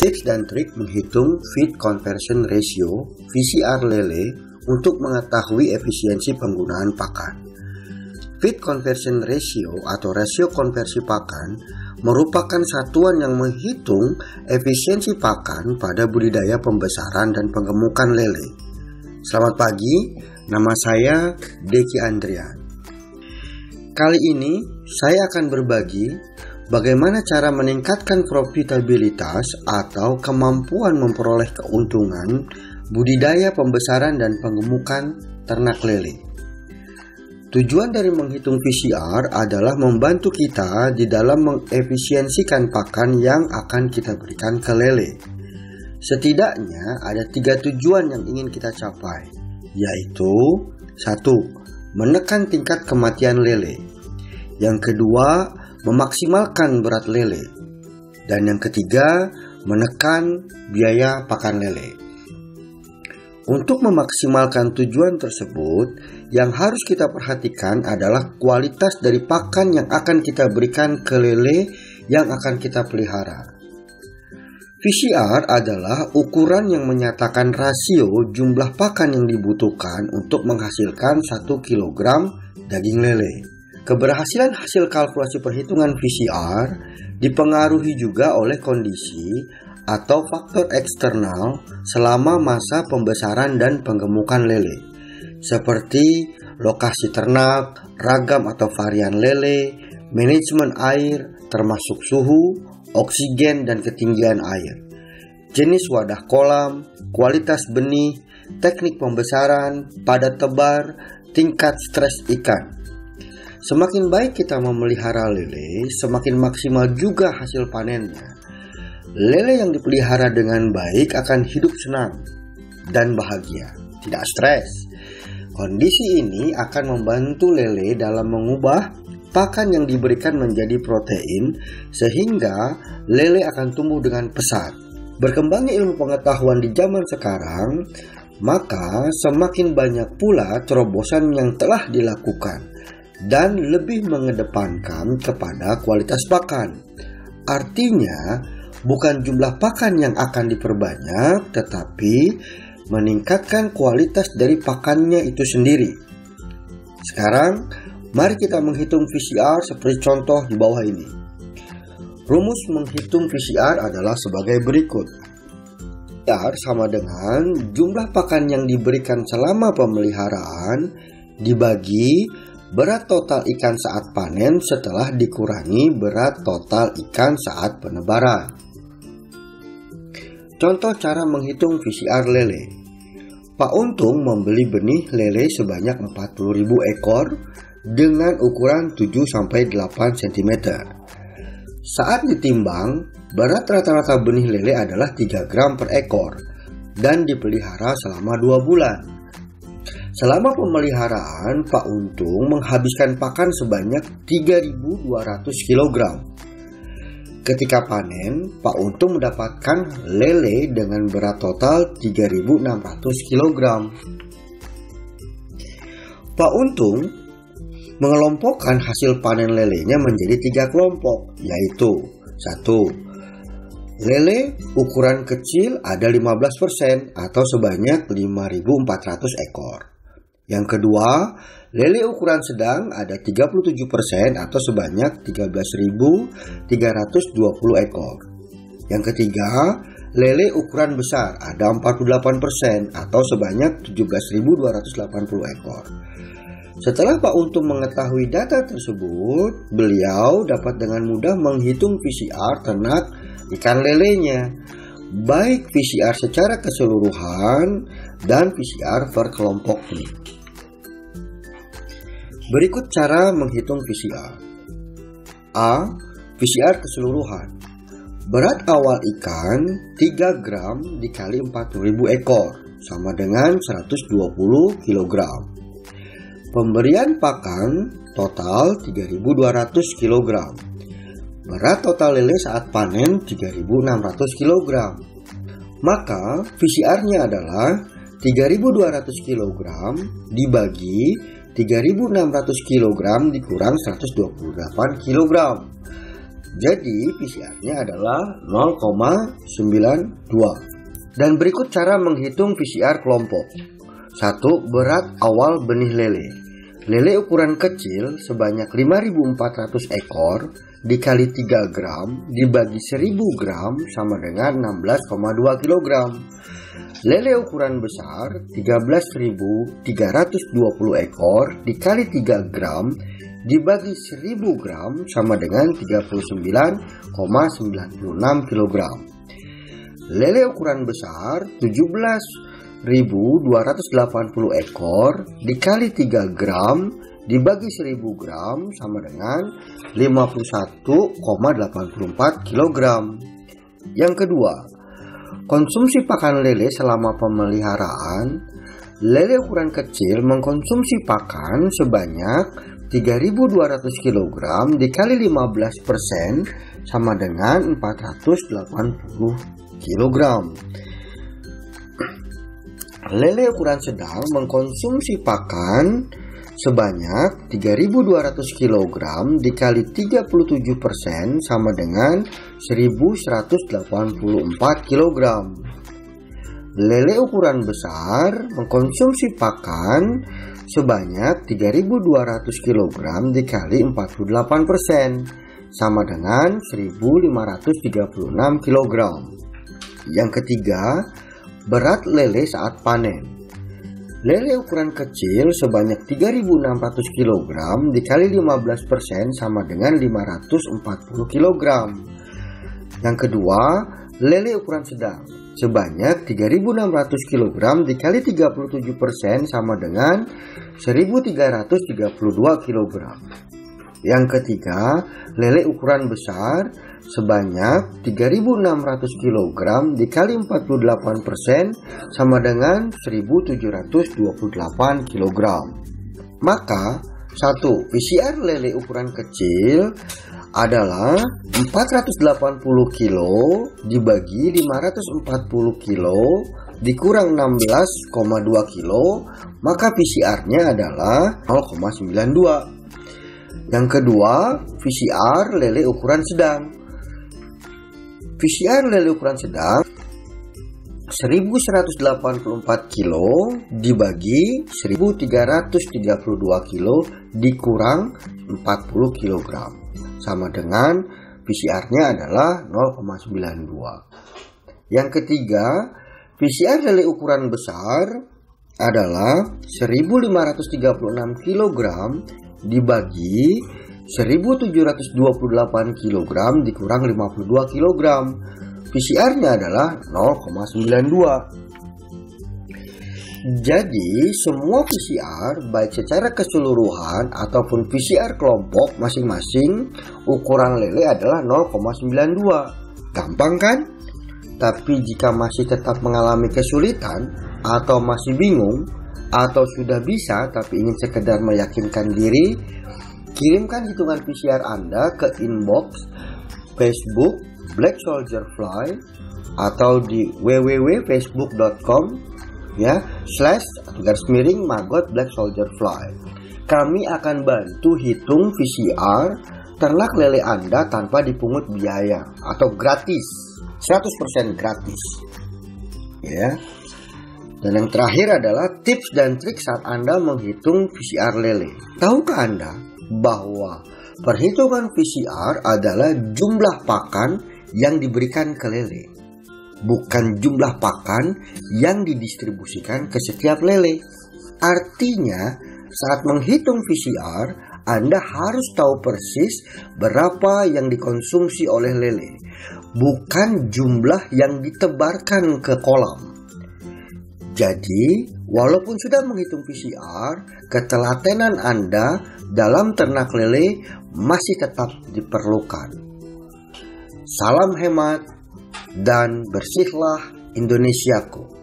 Tips dan trik menghitung feed conversion ratio (VCR) lele untuk mengetahui efisiensi penggunaan pakan. Feed conversion ratio atau rasio konversi pakan merupakan satuan yang menghitung efisiensi pakan pada budidaya pembesaran dan penggemukan lele. Selamat pagi, nama saya Deki Andrian. Kali ini saya akan berbagi bagaimana cara meningkatkan profitabilitas atau kemampuan memperoleh keuntungan budidaya pembesaran dan penggemukan ternak lele. Tujuan dari menghitung VCR adalah membantu kita di dalam mengefisiensikan pakan yang akan kita berikan ke lele. Setidaknya ada 3 tujuan yang ingin kita capai, yaitu 1. Menekan tingkat kematian lele. Yang kedua, memaksimalkan berat lele. Dan yang ketiga, menekan biaya pakan lele. Untuk memaksimalkan tujuan tersebut, yang harus kita perhatikan adalah kualitas dari pakan yang akan kita berikan ke lele yang akan kita pelihara. VCR adalah ukuran yang menyatakan rasio jumlah pakan yang dibutuhkan untuk menghasilkan 1 kg daging lele. Keberhasilan hasil kalkulasi perhitungan VCR dipengaruhi juga oleh kondisi atau faktor eksternal selama masa pembesaran dan penggemukan lele, seperti lokasi ternak, ragam atau varian lele, manajemen air termasuk suhu, oksigen dan ketinggian air, jenis wadah kolam, kualitas benih, teknik pembesaran, padat tebar, tingkat stres ikan. Semakin baik kita memelihara lele, semakin maksimal juga hasil panennya. Lele yang dipelihara dengan baik akan hidup senang dan bahagia, tidak stres. Kondisi ini akan membantu lele dalam mengubah pakan yang diberikan menjadi protein sehingga lele akan tumbuh dengan pesat. Berkembangnya ilmu pengetahuan di zaman sekarang, maka semakin banyak pula terobosan yang telah dilakukan dan lebih mengedepankan kepada kualitas pakan. Artinya, bukan jumlah pakan yang akan diperbanyak, tetapi meningkatkan kualitas dari pakannya itu sendiri. Sekarang, mari kita menghitung VCR seperti contoh di bawah ini. Rumus menghitung VCR adalah sebagai berikut. VCR sama dengan jumlah pakan yang diberikan selama pemeliharaan dibagi berat total ikan saat panen setelah dikurangi berat total ikan saat penebaran. Contoh cara menghitung VCR lele. Pak Untung membeli benih lele sebanyak 40.000 ekor dengan ukuran 7-8 cm. Saat ditimbang, berat rata-rata benih lele adalah 3 gram per ekor dan dipelihara selama 2 bulan. Selama pemeliharaan, Pak Untung menghabiskan pakan sebanyak 3.200 kg. Ketika panen, Pak Untung mendapatkan lele dengan berat total 3.600 kg. Pak Untung mengelompokkan hasil panen lelenya menjadi 3 kelompok, yaitu 1. Lele ukuran kecil ada 15% atau sebanyak 5.400 ekor. Yang kedua, lele ukuran sedang ada 37% atau sebanyak 13.320 ekor. Yang ketiga, lele ukuran besar ada 48% atau sebanyak 17.280 ekor. Setelah Pak Untung mengetahui data tersebut, beliau dapat dengan mudah menghitung VCR ternak ikan lelenya, baik VCR secara keseluruhan dan VCR per kelompok benih. Berikut cara menghitung VCR. A. VCR keseluruhan. Berat awal ikan 3 gram dikali 40.000 ekor sama dengan 120 kg. Pemberian pakan total 3.200 kg. Berat total lele saat panen 3.600 kg. Maka VCR-nya adalah 3.200 kg dibagi 3.600 kg dikurang 128 kg. Jadi PCR-nya adalah 0,92. Dan berikut cara menghitung PCR kelompok. 1. Berat awal benih lele. Lele ukuran kecil sebanyak 5.400 ekor dikali 3 gram dibagi 1.000 gram sama dengan 16,2 kg. Lele ukuran besar 13.320 ekor dikali 3 gram dibagi 1.000 gram sama dengan 39,96 kg. Lele ukuran besar 17.280 ekor dikali 3 gram dibagi 1.000 gram sama dengan 51,84 kg. Yang kedua, konsumsi pakan lele selama pemeliharaan. Lele ukuran kecil mengkonsumsi pakan sebanyak 3.200 kg dikali 15% sama dengan 480 kg. Lele ukuran sedang mengkonsumsi pakan sebanyak 3.200 kg dikali 37% sama dengan 1.184 kg. Lele ukuran besar mengkonsumsi pakan sebanyak 3.200 kg dikali 48% sama dengan 1.536 kg. Yang ketiga, berat lele saat panen. Lele ukuran kecil sebanyak 3.600 kg dikali 15% sama dengan 540 kg. Yang kedua, lele ukuran sedang sebanyak 3.600 kg dikali 37% sama dengan 1.332 kg. Yang ketiga, lele ukuran besar sebanyak 3.600 kg dikali 48% sama dengan 1.728 kg. Maka 1. PCR lele ukuran kecil adalah 480 kg dibagi 540 kg dikurang 16,2 kg, maka PCR-nya adalah 0,92. Yang kedua, PCR lele ukuran sedang. PCR lele ukuran sedang 1.184 kg dibagi 1.332 kg dikurang 40 kg sama dengan PCR-nya adalah 0,92. Yang ketiga, PCR lele ukuran besar adalah 1.536 kg dibagi 1.728 kg dikurang 52 kg. PCR-nya adalah 0,92. Jadi, semua PCR baik secara keseluruhan ataupun PCR kelompok masing-masing ukuran lele adalah 0,92. Gampang kan? Tapi jika masih tetap mengalami kesulitan atau masih bingung atau sudah bisa tapi ingin sekedar meyakinkan diri, kirimkan hitungan PCR Anda ke inbox Facebook Black Soldier Fly atau di www.facebook.com /Maggot Black Soldier Fly. Kami akan bantu hitung PCR ternak lele Anda tanpa dipungut biaya atau gratis, 100% gratis. Ya. Dan yang terakhir adalah tips dan trik saat Anda menghitung PCR lele. Tahukah Anda bahwa perhitungan PCR adalah jumlah pakan yang diberikan ke lele, bukan jumlah pakan yang didistribusikan ke setiap lele. Artinya, saat menghitung PCR, Anda harus tahu persis berapa yang dikonsumsi oleh lele, bukan jumlah yang ditebarkan ke kolam. Jadi, walaupun sudah menghitung PCR, ketelatenan Anda dalam ternak lele masih tetap diperlukan. Salam hemat dan bersihlah Indonesiaku.